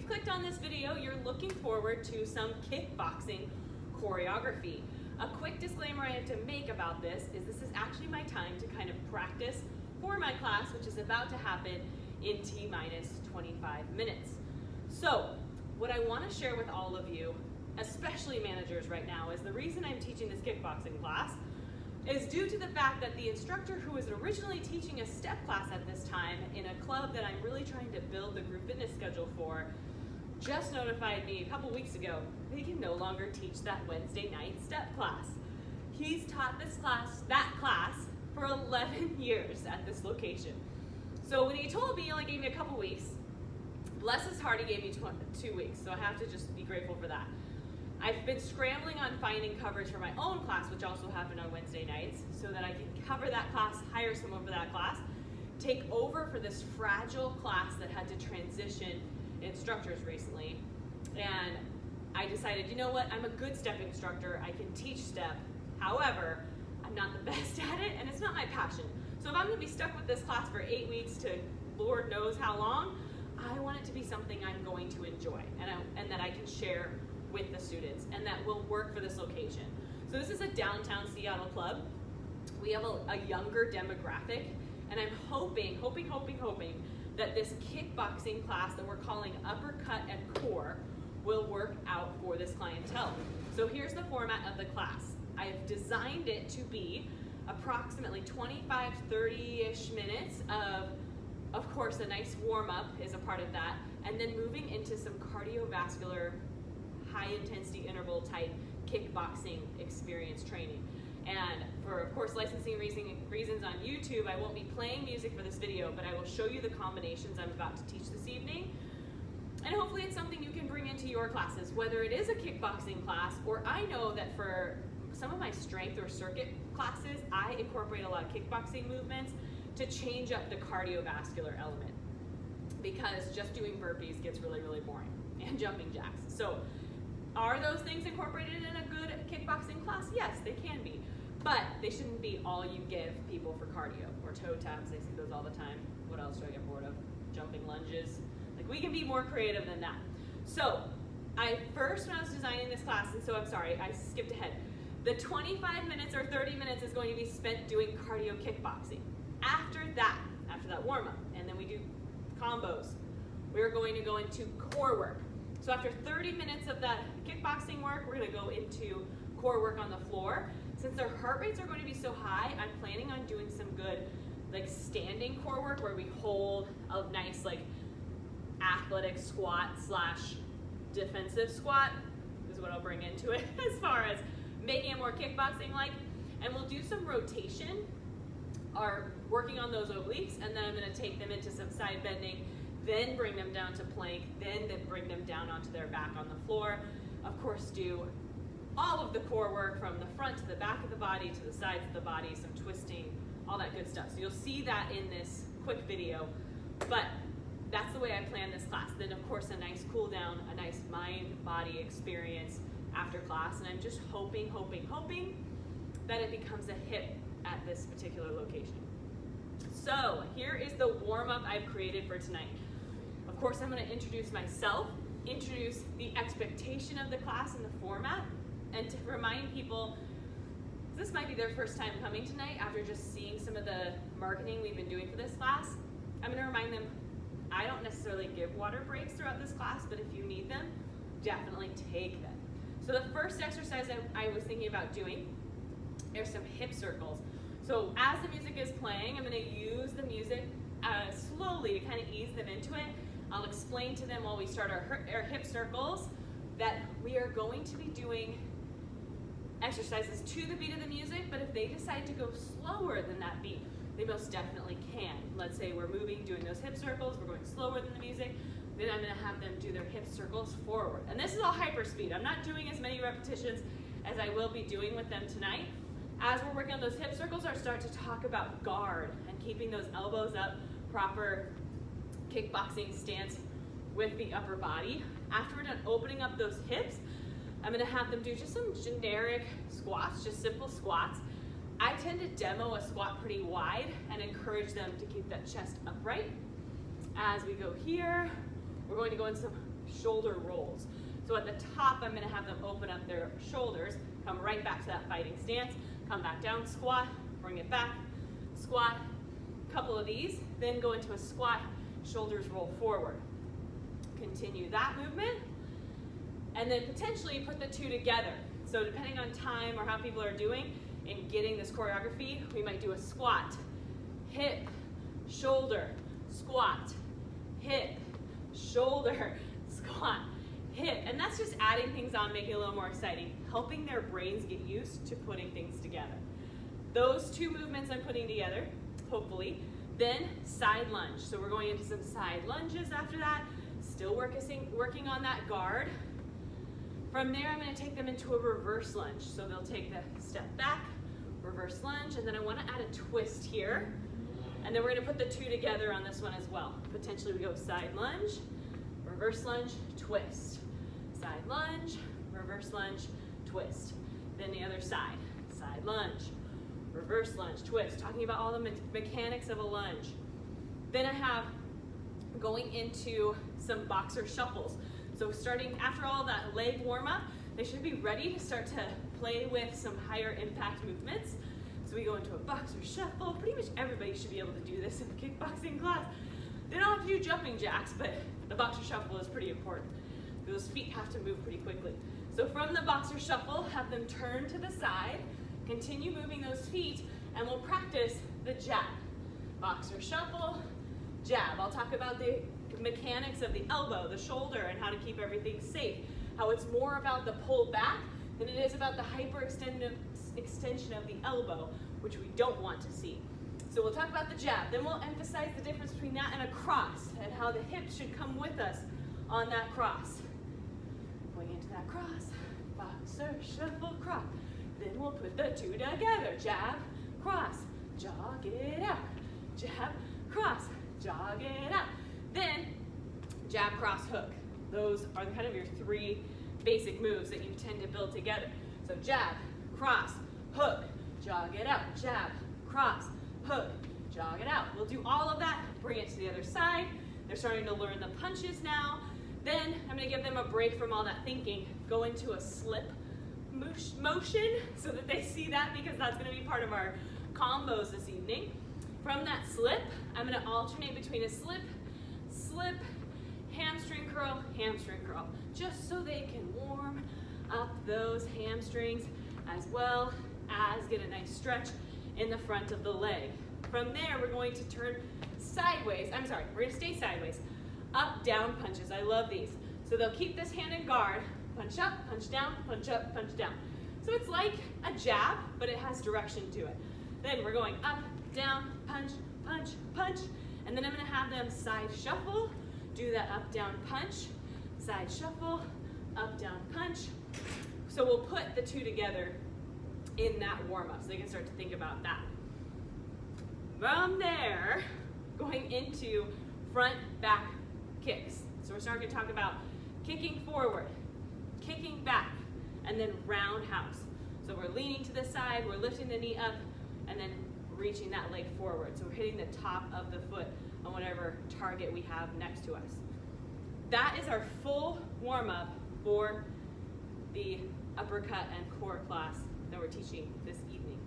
clicked on this video, you're looking forward to some kickboxing choreography. A quick disclaimer I have to make about this is actually my time to kind of practice for my class, which is about to happen in T-minus 25 minutes. So, what I want to share with all of you, especially managers right now, is the reason I'm teaching this kickboxing class is due to the fact that the instructor who was originally teaching a step class at this time in a club that I'm really trying to build the group fitness schedule for just notified me a couple weeks ago they can no longer teach that Wednesday night step class. He's taught that class for 11 years at this location. So when he told me, he only gave me a couple weeks. Bless his heart, he gave me 2 weeks, so I have to just be grateful for that. I've been scrambling on finding coverage for my own class, which also happened on Wednesday nights, so that I can cover that class, hire someone for that class, take over for this fragile class that had to transition instructors recently. And I decided, you know what, I'm a good step instructor, I can teach step. However, I'm not the best at it, and it's not my passion. So if I'm gonna be stuck with this class for 8 weeks to Lord knows how long, I want it to be something I'm going to enjoy and that I can share with the students and that will work for this location. So this is a downtown Seattle club. We have a younger demographic, and I'm hoping that this kickboxing class that we're calling Uppercut and Core will work out for this clientele. So here's the format of the class. I've designed it to be approximately 25, 30-ish minutes of course, a nice warm-up is a part of that, and then moving into some cardiovascular, high-intensity interval type kickboxing experience training. And for, of course, licensing reasons on YouTube, I won't be playing music for this video, but I will show you the combinations I'm about to teach this evening. And hopefully it's something you can bring into your classes, whether it is a kickboxing class, or I know that for some of my strength or circuit classes, I incorporate a lot of kickboxing movements to change up the cardiovascular element, because just doing burpees gets really, really boring, and jumping jacks. So are those things incorporated in a good kickboxing class? Yes, they can be, but they shouldn't be all you give people for cardio, or toe taps. They see those all the time. What else do I get bored of? Jumping lunges. Like, we can be more creative than that. So when I was designing this class, and so I'm sorry, I skipped ahead. The 25 minutes or 30 minutes is going to be spent doing cardio kickboxing. After that warm-up, and then we do combos, we're going to go into core work. So after 30 minutes of that kickboxing work, we're going to go into core work on the floor. Since their heart rates are going to be so high, I'm planning on doing some good standing core work where we hold a nice athletic squat / defensive squat is what I'll bring into it as far as making it more kickboxing-like. And we'll do some rotation, are working on those obliques, and then I'm going to take them into some side bending, then bring them down to plank, then bring them down onto their back on the floor. Of course, do all of the core work from the front to the back of the body to the sides of the body, some twisting, all that good stuff. So you'll see that in this quick video, but that's the way I plan this class. Then of course a nice cool down, a nice mind-body experience after class, and I'm just hoping that it becomes a hit at this particular location. So here is the warm-up I've created for tonight. Of course, I'm going to introduce myself, introduce the expectation of the class and the format, and to remind people, this might be their first time coming tonight after just seeing some of the marketing we've been doing for this class. I'm going to remind them, I don't necessarily give water breaks throughout this class, but if you need them, definitely take them. So the first exercise I was thinking about doing are some hip circles. So as the music is playing, I'm going to use the music slowly to kind of ease them into it. I'll explain to them while we start our hip circles that we are going to be doing exercises to the beat of the music, but if they decide to go slower than that beat, they most definitely can. Let's say we're doing those hip circles, we're going slower than the music, then I'm going to have them do their hip circles forward. And this is all hyper speed. I'm not doing as many repetitions as I will be doing with them tonight. As we're working on those hip circles, I'll start to talk about guard and keeping those elbows up, proper kickboxing stance with the upper body. After we're done opening up those hips, I'm going to have them do just some generic squats, just simple squats. I tend to demo a squat pretty wide and encourage them to keep that chest upright. As we go here, we're going to go into some shoulder rolls. So at the top, I'm gonna have them open up their shoulders, come right back to that fighting stance, come back down, squat, bring it back, squat, couple of these, then go into a squat, shoulders roll forward. Continue that movement, and then potentially put the two together. So depending on time or how people are doing in getting this choreography, we might do a squat, hip, shoulder, squat, hip, shoulder, squat, hip. And that's just adding things on, making it a little more exciting, helping their brains get used to putting things together. Those two movements I'm putting together, hopefully. Then side lunge. So we're going into some side lunges after that, still working on that guard. From there, I'm going to take them into a reverse lunge. So they'll take the step back, reverse lunge, and then I want to add a twist here. And then we're going to put the two together on this one as well. Potentially we go side lunge, reverse lunge, twist. Side lunge, reverse lunge, twist. Then the other side, side lunge, reverse lunge, twist. Talking about all the mechanics of a lunge. Then I have going into some boxer shuffles. So starting after all that leg warm up, they should be ready to start to play with some higher impact movements. So we go into a boxer shuffle. Pretty much everybody should be able to do this in the kickboxing class. They don't have to do jumping jacks, but the boxer shuffle is pretty important. Those feet have to move pretty quickly. So from the boxer shuffle, have them turn to the side, continue moving those feet, and we'll practice the jab. Boxer shuffle, jab. I'll talk about the mechanics of the elbow, the shoulder, and how to keep everything safe. How it's more about the pull back than it is about the extension of the elbow, which we don't want to see. So we'll talk about the jab. Then we'll emphasize the difference between that and a cross and how the hips should come with us on that cross. Going into that cross, boxer, shuffle, cross. Then we'll put the two together. Jab, cross, jog it out. Jab, cross, jog it out. Then jab, cross, hook. Those are kind of your three basic moves that you tend to build together. So jab, cross, hook, jog it out. Jab, cross, hook, jog it out. We'll do all of that, bring it to the other side. They're starting to learn the punches now. Then I'm going to give them a break from all that thinking, go into a slip motion so that they see that, because that's going to be part of our combos this evening. From that slip, I'm going to alternate between a slip, slip, hamstring curl, just so they can warm up those hamstrings as well as get a nice stretch in the front of the leg. From there, we're going to turn sideways. We're going to stay sideways. Up, down punches. I love these. So they'll keep this hand in guard. Punch up, punch down, punch up, punch down. So it's like a jab, but it has direction to it. Then we're going up, down, punch, punch, punch. And then I'm going to have them side shuffle. Do that up, down, punch. Side shuffle, up, down, punch. So we'll put the two together in that warm-up so they can start to think about that. From there, going into front, back kicks. So we're starting to talk about kicking forward, kicking back, and then roundhouse. So we're leaning to the side, we're lifting the knee up, and then reaching that leg forward. So we're hitting the top of the foot on whatever target we have next to us. That is our full warm-up for the uppercut and core class that we're teaching this evening.